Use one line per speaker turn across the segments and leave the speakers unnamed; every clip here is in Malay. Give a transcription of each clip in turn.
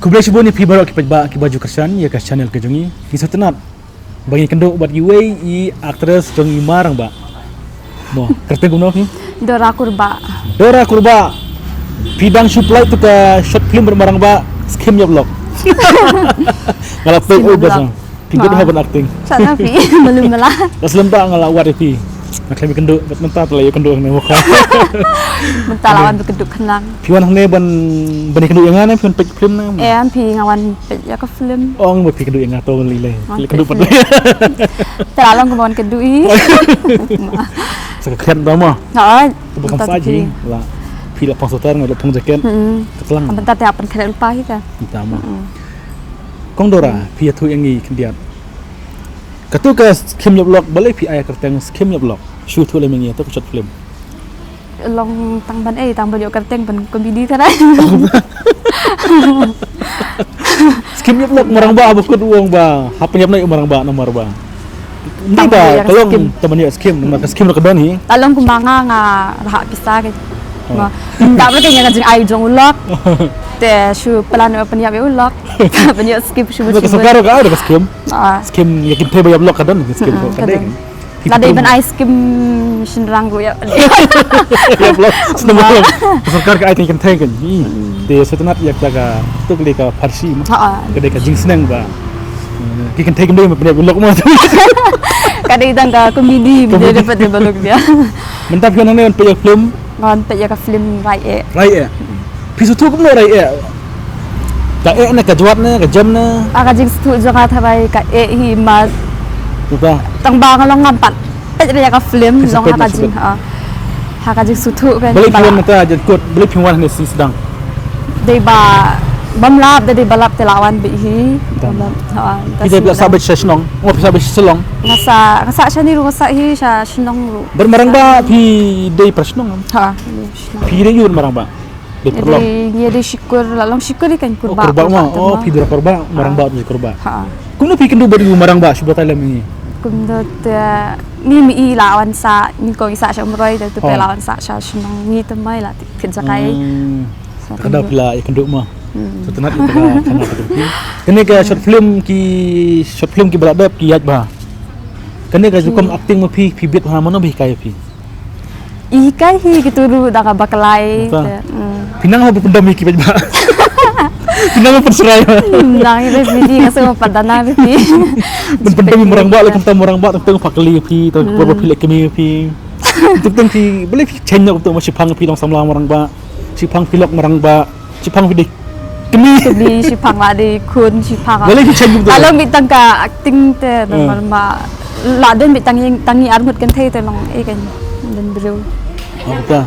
Kublai subuh ni pi baru ki baju kersan ya ka channel ke jongi. Ki sotenat. Bagi kendo buat giveaway i aktris jongi marang ba. Mo, kerten kuno ni.
Dora kurba.
Dora kurba. Pidang supply tu ke short film bermarang ba skim ya vlog. Ngalap pe basa. Pinggir ha acting.
Sana pi belum lah.
Aslam ta ngala wat pi. Naklami kendo bet mentap la ya kendo ne mo.
Mentah lawan berkeduk kenang.
Piwan hne ban bani kendo yang ngane piwan pek film na.
An pi ngawan pek ya ke film.
Ong mo pi kendo yang ngato lile. Kendo pad.
Terlalu kemauan kedui.
Sekalian dah mah.
Ha.
Bukan saja lah. Pila pangsotar ngalo pang jaket. Ketelang.
Bentar tiap pen kena lupa kita.
Kita mah. Kong Dora pi atu yang ngi kendiat. Katu ke skim vlog boleh pi ayah kerteng skim vlog. Shoot tu le mengi atau short film.
Long tang ban tang ban yo kerteng ban komedi kan.
Skim vlog marang ba abukut uang ba. Hapanya naik marang ba nomor ba. Hindi ba kalau teman ya skim nomor skim ke bani.
Talong kumanga nga raha pisa ke. Nga ndak boleh kanya kan ai jong ulok. Te shu plan open ya ulok. Banyak skip shu.
Sekarang ka ada skim. Skim yakin tebe ya vlog kadan skim ko kadang.
Lada iban ice cream shinrang ro ya.
Ya vlog sebenarnya. Sekarang ka ai kan teng kan. Te setenat yak daga tu beli ka farsi. Kadai ka jingsnang ba. Kikan teng deh punya vlog mo.
Kadai tang ka komedi video dapat vlog dia.
Mentap kan ne pe film.
Ngon pe ya ka film rai
Rai Pisu tu cũng rồi đấy. Cả này cả juat nè, cả jam nè.
Aga jing stu jonga thabai ka hi ma.
Betul.
Tang ba ngalong ngampat. Pe ya ka film long aga jing ha ka jing sutu kan.
Beli film neta jadi kod beli film ni sedang.
Dei ba bam lap dei balap telawan bi hi. Ha.
Kita bila sabat sesnong, mau sabat selong.
Ngasa sya ni ru ngasa hi sya shnong ru.
Bermarang ba pi dei presnong.
Ha.
Pi dei yun marang ba.
Jadi syukur lalong syukur ikan kurba.
Kurba mah. Oh, pi dei kurba marang ba tu kurba.
Ha.
Kuno pi kendo beri marang ba syubat alam ini.
Kundo ni mi lawan sa ni ko isa sya umroy tu pe lawan sa sya shnong ni temai la kin sakai.
Kada pila ya kendo mah. Setenat itu kana ketuki. Kene ka short film ki balap ki yat ba. Kene ka jukom acting mo pi bit ha mono bi kai pi.
Ikai hi kituru da ka baklai.
Pinang ho pundam ki ba. Pinang mo perserai.
Nang itu biji ngaso padana pi.
Pundam morang ba le kan morang ba teng pakli pi to por pi le kemi pi. Teng pi boleh chen nak untuk masih pang pi dong samlang morang ba. Si pang pilok morang ba. Si pang pi
Kemi si pang la di kun si pang.
Boleh chen betul.
Kalau bitang ka acting te normal ma la den bitang yang tangi armut kan thei te long kan dan bro.
Betul.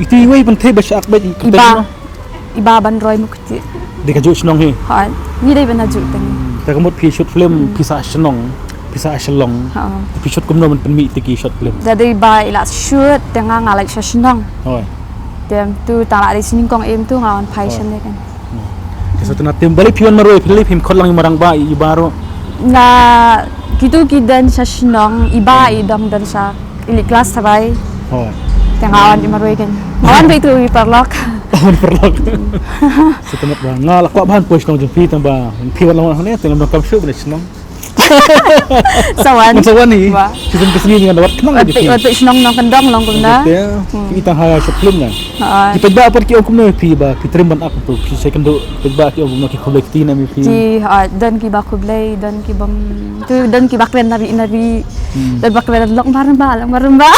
Itu iway penting baca akbar
iba ban roy mukti.
Dekat jauh senang he.
Ha, ni dai ban aju teng.
Tak kemudian pi shoot film pisah senang, pisah selong. Pi shoot kumno man penmi tiki short film.
Jadi ba ila shoot tengah ngalai senang.
Oi.
Dem tu tak ada sini kong em tu ngawan passion ni kan.
Kesuatan tim balik pion maroi pilih film kod lang marang ba ibaro.
Na gitu kidan sa senang iba idam dan sa ili kelas sabai.
Oi.
Tengawan di maroi kan. Ngawan itu perlok.
Perlok. Setemat ba ngalak kwa bahan push nong jumpi tamba. Pion lang ni tengah nak shoot boleh senang.
Sawan
ni season kesini dengan dapat kenang aja pi.
Otik senang nang kendang long kumna.
Kita haya short film kan. Kita ba apa ki okum no pi ba ki terima aku tu ki second do ba ki okum no ki kolekti na mi pi.
Ki dan ki ba kublai dan ki bam tu dan ki bakren nari dan bakren long maramba.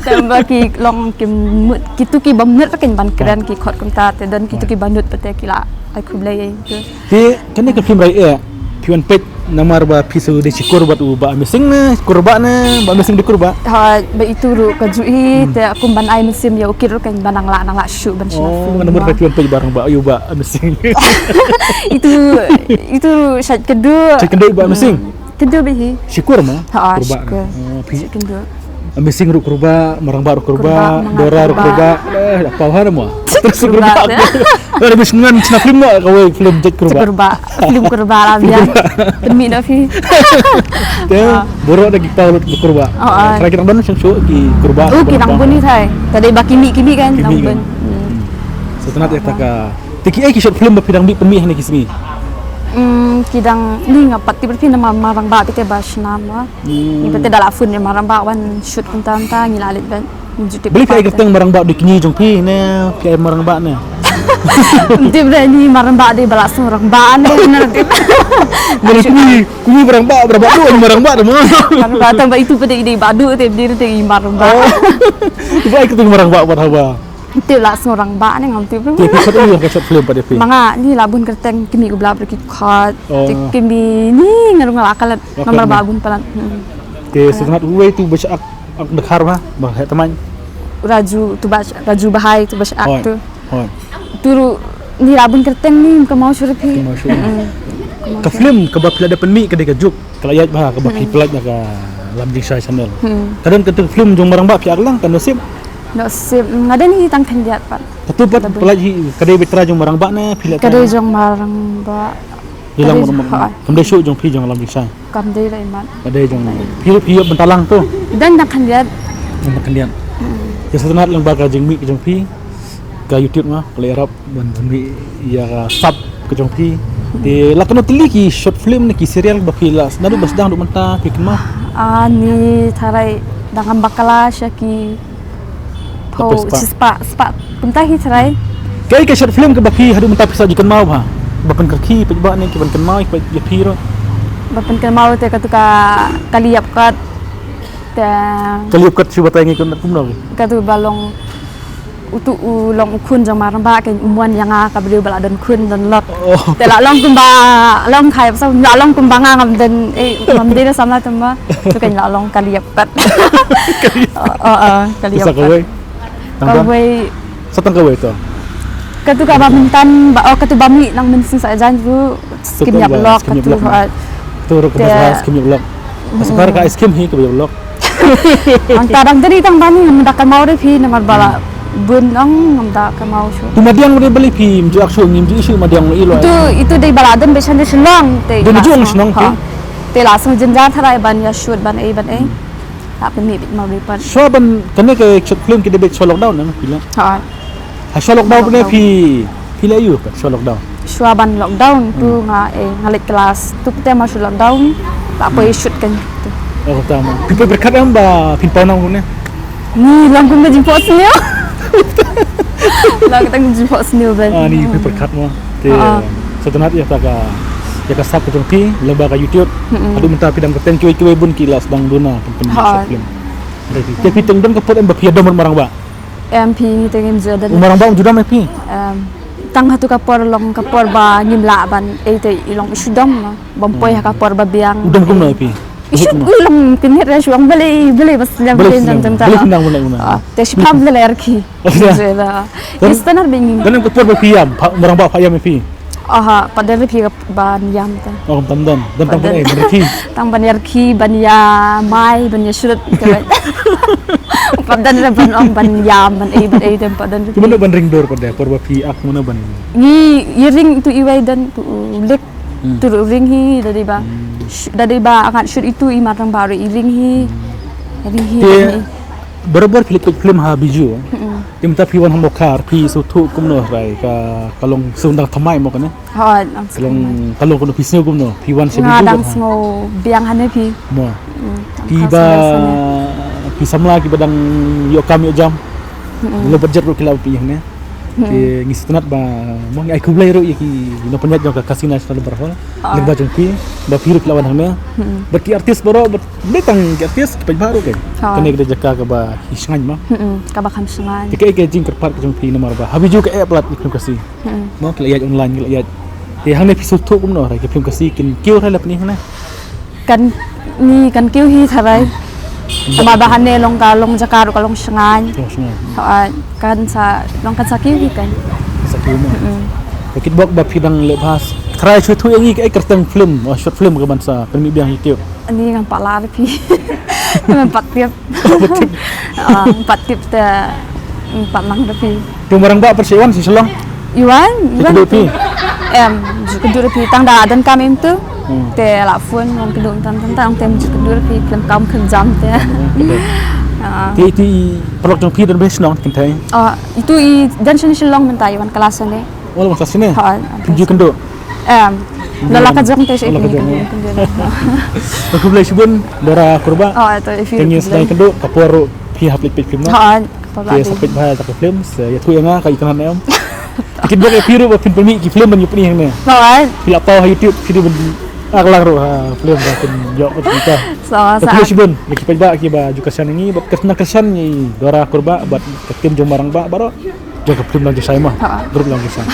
Dan bagi long ki tu ki bam nut kan ban keren ki khot kumta dan ki tu ki bandut pete ki la ai kublai tu.
Ti kan ke film rai pion pet namar ba pisu de cikur bat u ba mesing na kurba na ba mesing de kurba
ha ba itu ru ka jui te aku ban ai musim ya ukir kan banang la syu ban syu
nomor pion pet barang ba ayu ba mesing
itu syat kedua
ba mesing
kedua behi
cikur mah
kurba pi kedua
mesing ru kurba marang ba ru kurba dora ru kurba apa hal mo terus kurba ada bisngan cina film no kau film jet kurba
film kurba lah dia demi nafi
dia borok lagi paul kurba kira-kira mana yang show ki kurba
ki nang bun ni thai tadi ba kimi kan nang bun
Setenat ya taka. Tiki ki short film bapidang bi pemih ni kismi.
Kidang ni ngapat ti berpindah marang ba pite bas nama. Ni pite dala fun ni marang ba wan shoot kunta ngilalit ban.
Beli pi kerteng marang ba di kini jong pi ne pi marang ba ne.
Ti berani marang ba di balas marang ba ne benar ti.
Beli kuni marang ba berapa tu marang ba demo.
Marang ba tambah itu pite ide badu ti berdiri ti marang ba.
Ibu ai kerteng marang ba ba.
Ti langsung orang ba ni ngam ti.
Ti short ni yang short film pada pi.
Manga ni labun kerteng kimi gubla berki khat. Ti kimi ni ngarung akal nomor bagun palan.
Ti setenat uwe tu baca ak dekhar bah teman.
Raju bahai tu bas ak tu.
Hoi.
Turu ni labun kerteng ni ke mau suruh pi.
Ke film ke bab ada penmi ke dekat juk kelayat bah ke bab pelat ka lam di channel. Kadang ke film jong marang ba ki aklang kan nasib.
Nasib ngada ni tang kandiat pat.
Ketupat pelat kedai betra jong marang ba ne pilat.
Kadai jong marang ba.
Hilang kemdai syuk jong pi jong lam di chai.
Kamdai lai mat.
Kadai jong pi bentalang tu.
Dan nak kandiat.
Nak kandiat. Ya setenat lang ba ka jeng mi ke jong pi. Ka YouTube mah kalau Arab ban mi ya sub ke jong pi. Di lakano tili ki short film ni ki serial ba pilas. Nadu bas dang duk menta ki kemah.
Ni tarai dangam bakala syaki. Po spa puntahi tarai.
Kai ke short film ke baki hadu menta pisa jikan mau ha. Bapan kaki pejba ni ke ban kan mau ke ya piro.
Bapan kan mau te katuka kaliap kat. Te
Kaliap kat siapa tangi kun kumno.
Katu balong utu long ukun jang marang ba ken umuan yang ka beliau bala dan kun dan lot. Te la long kumba long khai sa la long kumba ngam dan ngam de samla tamba tu kan la long kaliap kat. Kaliap kat. Kawai
Satang kawai tu.
Katu ka bamintan ba katu bami nang mensin sa jan tu skim yap lok katu
tu ro ka skim yap lok. Asbar ka skim hi ka yap lok.
Ang tarang dari tang bani ngam dak mau re phi namar bala bun ang ngam dak mau shu.
Tu madiang re beli phi mju aksu ngim ju isu madiang ilo.
Itu dei bala dan besan de senang te.
Dia maju senang tu.
Te langsung jenjar tharai ban ya shoot ban ai. Tak peni bit mau ripan.
So ban kene ke short film ki debate so lockdown na pila.
Ha.
Ha so lockdown ne phi la yu so lockdown.
Shua ban lockdown tu ngalit kelas tu pete masuk lockdown tak apa shoot kan tu.
Oh tama. Pipa berkat amba pin paunang ne.
Ni lang kung jemput sini. Lang kita jemput sini ban.
Ni pipa berkat mo. Te setenat ya ka sub ke jongpi leba ka YouTube. Adu minta pidam keten kiwe bun kilas dang duna pen short film. Tapi tengdon ka pot amba pia domor marang ba.
MP tengim jadan.
Marang ba juda me pi.
Tang hatu kapor long kapor ba ngimla ban te ilong isudam bompoi kapor ba biang.
Udam kum na pi.
Isu ulang kinit ra suang beli bas jam jam.
Beli nang muna.
Te sipam le erki. Jeda. Istanar binging.
Dan kapor ba piyam marang ba payam pi.
Aha, pada lebih ban yam ta.
Oh, dan tang ban berki.
Tang ban yarki, ban ya mai, ban ya surat. Padan ban ban yam, ban dan padan.
Mana ban ring door pada porba pi ak mana ban.
Ni ring tu iwai dan tu lek tu ring hi dari ba akan shoot itu i marang baru i ring hi. Ring hi.
Berabar film ha biju. Timta piwan hamokar pi sutu kumno rai ka kalong sundang thamai mo kana.
Ha,
kalong kono pisne kumno piwan se biju.
Ngadang smo biang hane pi.
Mo. Tiba pi samla ki badang yo kami jam. Lo budget ro kilaw pi hne. Ti ngistenat ba mo ngai kublai ro ki no penyat jo ka kasina nasional berhol. Leba jong pi ba piru kilawan hne. Berki artis baro betang artis ki baru kan. Kene gede jaka ka ba hisngan ma.
Ka ba kam sengan.
Ti ke jing kerpat jong pi nomor ba. Habiju ka plat iklim kasi. Mo kilayat online kilayat. Ti hang ne pi sutu kum no ra ki film kasi kin kiu ra lap ni hne.
Kan ni kan kiu hi tharai. Sama bahan ne long kalong jakaru kalong sengan. Kan sa long kan sa kiu kan.
Sa kiu mo. Kit bok ba pidang lebas. Try shoot tu yang ai kertang film, short film ke bansa kami biang itu.
Ini kan pala pi. Empat tip. Empat tip te empat lang pi.
Tu marang ba persiwan si selong.
Iwan
pi.
Kedua pi tang da dan kami itu. Te la phun ngom kedua tang tem kedua pi film kam kan jam te.
Ti pelok jong pi dan bes nong kentai.
Itu dan sini long mentai wan kelasan deh.
Oh lepas sini.
Ha.
Tunjuk kendo.
Lalaka jong tes ini
Lalaka
kan.
jong. Aku beli sibun dara kurba.
Itu if
Tengin sedang kendo kapuaru pi haplit pit film.
Ha.
Dia sapit bahaya tak film. Ya tu yang ka ikan em. Tiket dua piru ba film permi ki film ban yupni yang ne. Pila pau ha YouTube video ban aglang ro ha film ba kun jok kita. Aku beli sibun lagi pajak ki ba jukasan ini bat kesan ni dara kurba bat ketim jong barang ba baro jaga film lagi saya mah. Grup lagi saya.